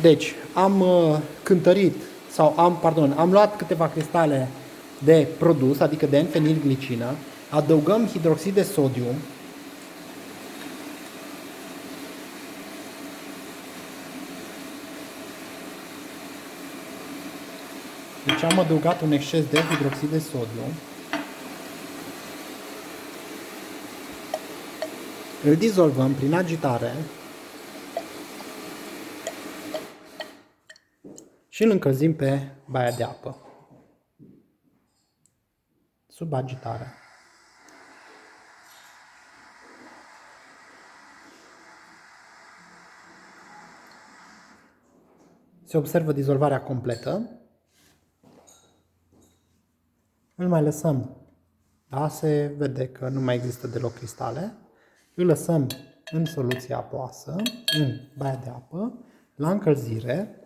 Deci, am cântărit, sau am luat câteva cristale de produs, adică de N-fenilglicină, adăugăm hidroxid de sodiu, deci am adăugat un exces de hidroxid de sodiu, îl dizolvăm prin agitare și îl încălzim pe baia de apă, sub agitare. Se observă dizolvarea completă. Îl mai lăsăm. Da? Se vede că nu mai există deloc cristale. Îl lăsăm în soluție apoasă, în baia de apă, la încălzire.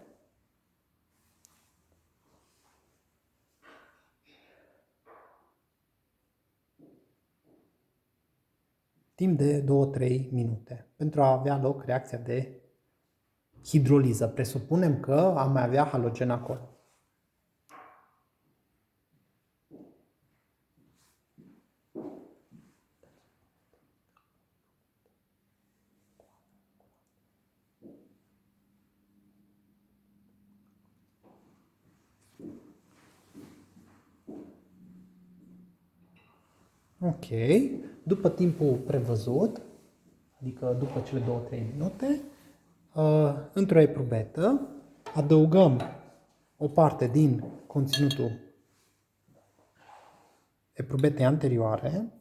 Timp de 2-3 minute, pentru a avea loc reacția de hidroliză. Presupunem că am mai avea halogen acolo. Ok. După timpul prevăzut, adică după cele 2-3 minute, într-o eprubetă adăugăm o parte din conținutul eprubetei anterioare.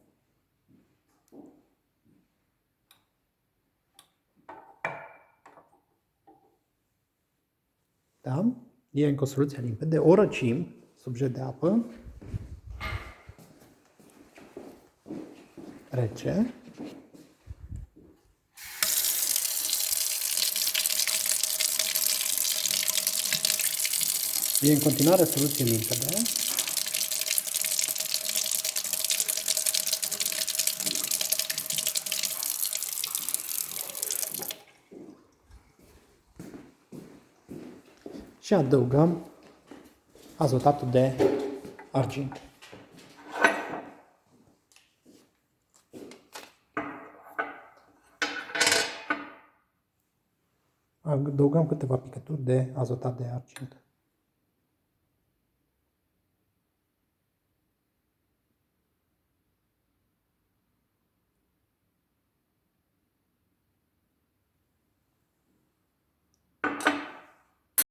Da? E încă o soluție limpede. O răcim sub jet de apă rece. E în continuare soluție limpede. Și adăugăm azotatul de argint. Adăugăm câteva picături de azotat de argint.